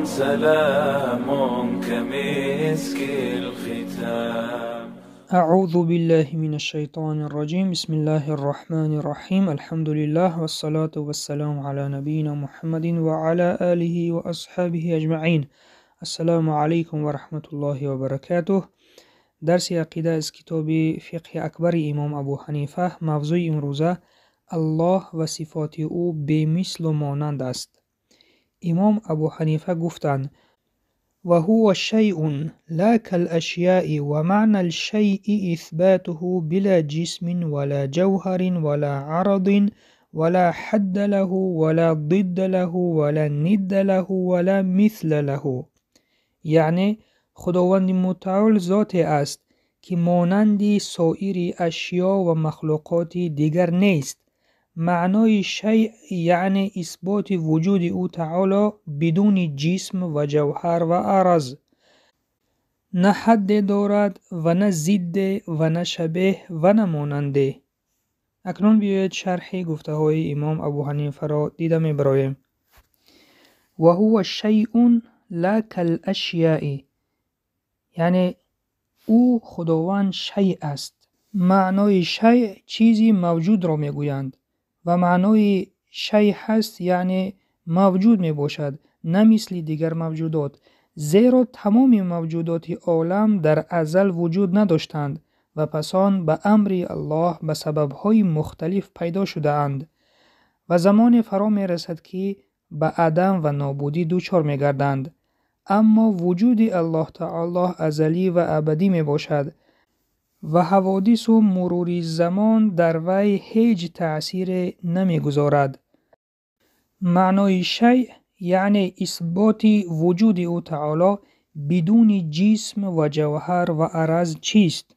سلام كمسك الختام. أعوذ بالله من الشيطان الرجيم. بسم الله الرحمن الرحيم. الحمد لله والصلاة والسلام على نبينا محمد وعلى آله وأصحابه أجمعين. السلام عليكم ورحمة الله وبركاته. درس عقیده از کتاب فقه اکبر امام ابو حنیفه. موضوع امروزه الله و صفات او به مثل و مانند است. امام ابو حنیفه گفتند و هو شیء لا کالاشیاء و معنى الشیء اثباته بلا جسم ولا جوهر ولا عرض ولا حد له ولا ضد له ولا ند له ولا مثل له. یعنی خداوند متعال ذات است که مانند سایر اشیا و مخلوقات دیگر نیست. معنای شیء یعنی اثبات وجود او تعالی بدون جسم و جوهر و عرض، نه حد دارد و نه ضد و نه شبیه و نه ماننده. اکنون بیایید شرح گفته های امام ابو حنیفه را دیده می‌براییم. و هو شیء لا کالاشیاء، یعنی او خداوند شیء است. معنای شیء چیزی موجود را میگویند و معنای شیء هست یعنی موجود می باشد، نه مثل دیگر موجودات، زیرا تمام موجودات عالم در ازل وجود نداشتند و پس آن به امر الله به سببهای مختلف پیدا شده اند و زمان فرا می رسد که به عدم و نابودی دچار می گردند. اما وجود الله تعالی ازلی و ابدی می باشد و حوادث و مرور زمان در وی هیچ تأثیر نمی گذارد. معنای شیء یعنی اثبات وجود او تعالی بدون جسم و جوهر و عرض چیست؟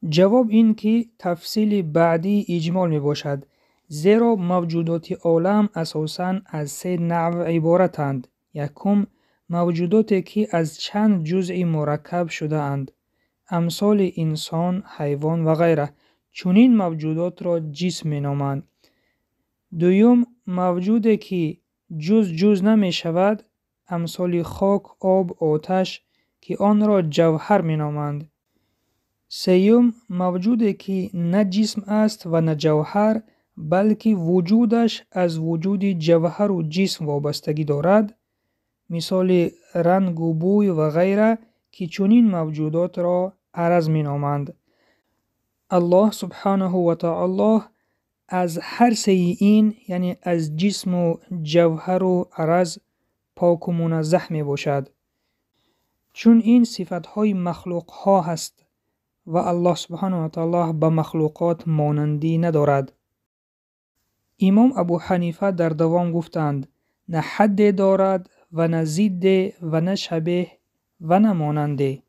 جواب این که تفصیل بعدی اجمال می باشد، زیرا موجودات عالم اساساً از 3 نوع عبارتند. یکم، موجوداتی که از چند جزء مرکب شده اند، امثال انسان، حیوان و غیره. چنین موجودات را جسم می نامند. دوم، موجودی که جز نمی شود، امثال خاک، آب، آتش، که آن را جوهر می نامند. سیوم، موجودی که نه جسم است و نه جوهر، بلکه وجودش از وجود جوهر و جسم وابستگی دارد، مثال رنگ و بوی و غیره، که چنین موجودات را عرض می نامند. الله سبحانه و تعالی از هر 3 این، یعنی از جسم و جوهر و عرض، پاک و منزه می باشد، چون این صفتهای مخلوق ها هست و الله سبحانه و تعالی به مخلوقات مانندی ندارد. امام ابو حنیفه در دوام گفتند نه حد دارد و نه ضد و نه شبیه و نه ماننده.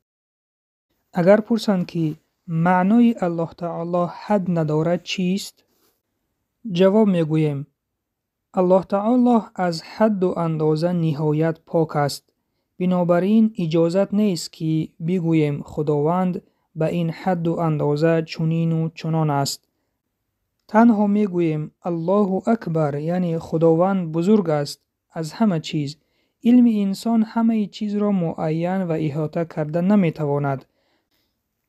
اگر پرسند که معنای الله تعالی حد ندارد چیست؟ جواب میگوییم الله تعالی از حد و اندازه نهایت پاک است. بنابراین اجازت نیست که بگوییم خداوند به این حد و اندازه چنین و چنان است. تنها میگوییم الله اکبر، یعنی خداوند بزرگ است از همه چیز. علم انسان همه چیز را معین و احاطه کرده نمیتواند.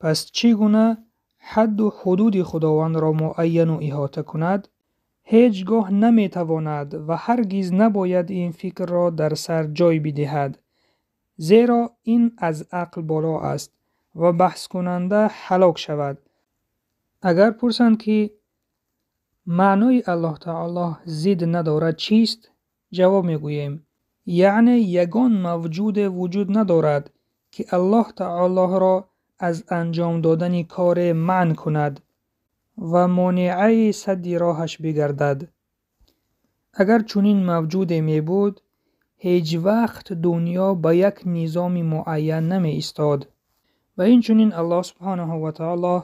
پس چگونه حد و حدود خداوند را معین و احاطه کند؟ هیچگاه نمیتواند و هرگز نباید این فکر را در سر جای بدهد، زیرا این از عقل بالا است و بحث کننده هلاک شود. اگر پرسند که معنای الله تعالی ضد ندارد چیست؟ جواب میگوییم یعنی یگان موجود وجود ندارد که الله تعالی را از انجام دادن کار منع کند و مانعه سد راهش بگردد. اگر چنین موجود می بود، هیچ وقت دنیا به یک نظام معین نمی ایستاد و این چنین الله سبحانه و تعالی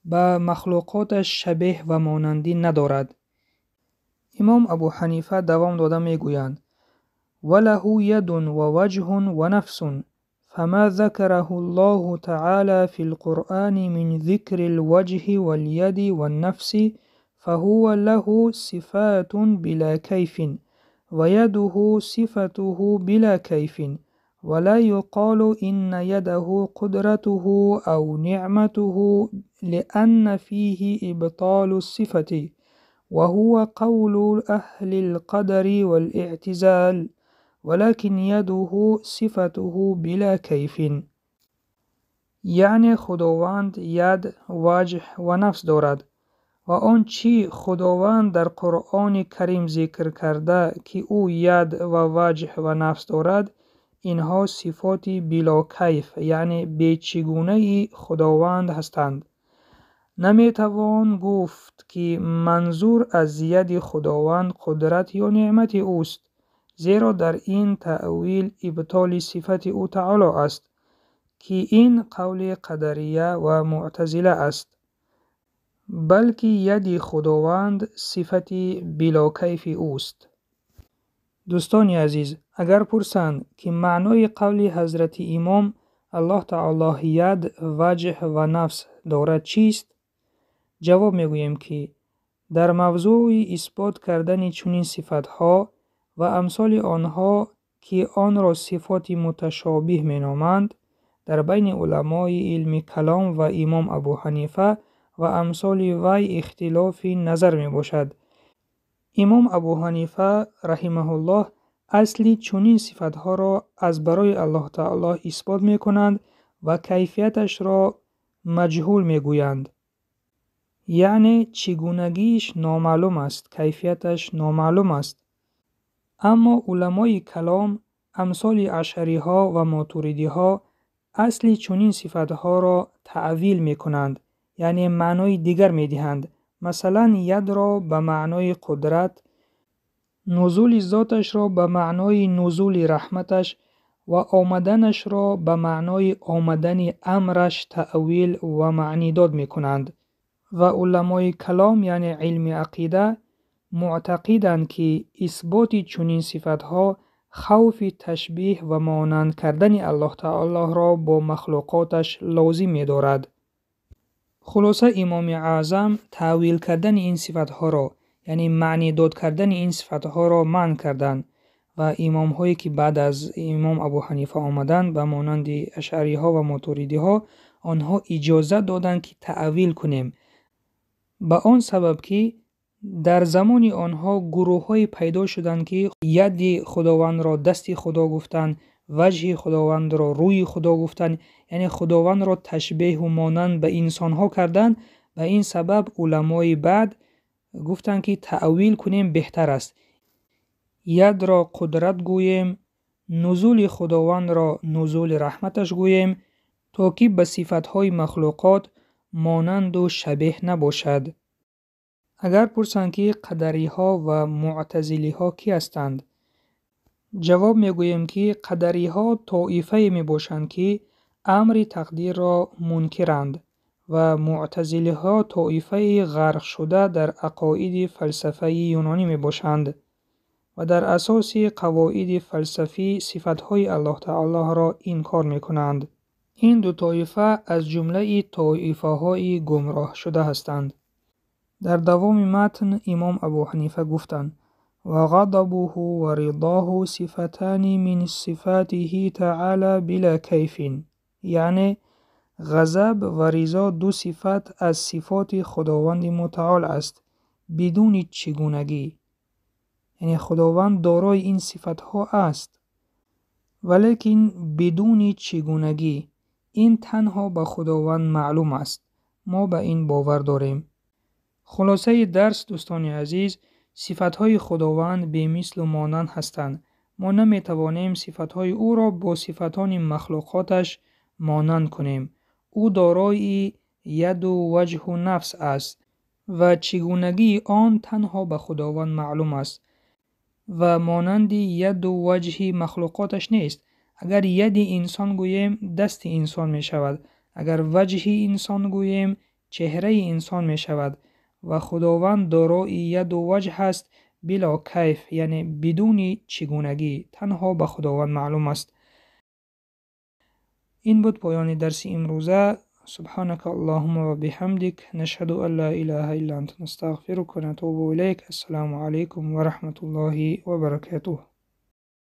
به مخلوقاتش شبیه و مانندی ندارد. امام ابو حنیفه دوام داده می گویند وله ید و وجه و نفس، فما ذكره الله تعالى في القرآن من ذكر الوجه واليد والنفس فهو له صفات بلا كيف و یده صفته بلا کیف ولا یقال ان یده قدرته او نعمته لأن فيه ابطال الصفة وهو قول اهل القدر والاعتزال ولكن یده صفته بلا کیف. یعنی خداوند ید، وجه و نفس دارد و آنچه خداوند در قرآن کریم ذکر کرده که او ید و وجه و نفس دارد، اینها صفات بلا کیف یعنی بیچگونه خداوند هستند. نمیتوان گفت که منظور از ید خداوند قدرت یا نعمت اوست، زیرا در این تأویل ابطال صفت او تعالی است که این قول قدریه و معتزله است، بلکه ید خداوند صفت بلا کیف اوست. دوستان عزیز، اگر پرسند که معنای قول حضرت امام الله تعالی ید، وجه و نفس دارد چیست؟ جواب میگوییم که در موضوع اثبات کردن چنین صفتها و امثال آنها که آن را صفات متشابه مینامند، در بین علمای علم کلام و امام ابو حنیفه و امثال وی اختلاف نظر می باشد. امام ابو حنیفه رحمه الله اصلی چنین صفتها را از برای الله تعالی اثبات می کنند و کیفیتش را مجهول می گویند. یعنی چگونگیش نامعلوم است، کیفیتش نامعلوم است. اما علمای کلام امثال اشعری ها و ماتوریدی ها اصلی چنین صفتها را تعویل می کنند، یعنی معنای دیگر می دهند. مثلا ید را به معنای قدرت، نزول ذاتش را به معنای نزول رحمتش و آمدنش را به معنای آمدن امرش تعویل و معنی داد می کنند. و علمای کلام یعنی علم عقیده معتقدند که اثبات چنین صفتها خوف تشبیه و مانند کردن الله تعالی را با مخلوقاتش لازم می دارد. خلاصه امام اعظم تعویل کردن این صفتها را یعنی معنی داد کردن این صفتها را منع کردند و امام هایی که بعد از امام ابو حنیفه آمدند به مانند اشعری ها و ماتوریدی ها، آنها اجازه دادند که تعویل کنیم، به آن سبب که در زمان آنها گروه های پیدا شدند که ید خداوند را دست خدا گفتند، وجه خداوند را روی خدا گفتند، یعنی خداوند را تشبیه و مانند به انسان ها کردند. به این سبب علمای بعد گفتند که تعویل کنیم بهتر است، ید را قدرت گوییم، نزول خداوند را نزول رحمتش گوییم، تا که به صفتهای مخلوقات مانند و شبیه نباشد. اگر پرسند که قدری ها و معتزلی ها کی هستند؟ جواب میگوییم که قدری ها طایفه می باشند که امر تقدیر را منکرند و معتزلی ها طایفه غرق شده در عقاید فلسفه یونانی می باشند و در اساس قواعد فلسفی صفتهای الله تعالی را انکار می کنند. این دو طایفه از جمله طایفه های گمراه شده هستند. در دوام متن امام ابو حنیفه گفتند و غضبه و رضاه صفتان من صفاته تعالی بلا کیف، یعنی غضب و رضا دو صفت از صفات خداوند متعال است بدون چگونگی، یعنی خداوند دارای این صفت ها است ولیکن بدون چگونگی. این تنها به خداوند معلوم است، ما به این باور داریم. خلاصه درس دوستان عزیز، صفتهای خداوند به مثل و مانند هستند. ما نمیتوانیم صفتهای او را با صفتان مخلوقاتش مانند کنیم. او دارای ید و وجه و نفس است و چگونگی آن تنها به خداوند معلوم است و مانند ید و وجه مخلوقاتش نیست. اگر ید انسان گوییم دست انسان می شود، اگر وجه انسان گوییم چهره انسان می شود و خداوند دارای ید و وجه است بلا کیف، یعنی بدون چگونگی، تنها به خداوند معلوم است. این بود پایان درس امروزه. سبحانك اللهم وبحمدك نشهد أن لا إله إلا أنت نستغفرك ونتوب إليك. السلام عليكم ورحمة الله وبركاته.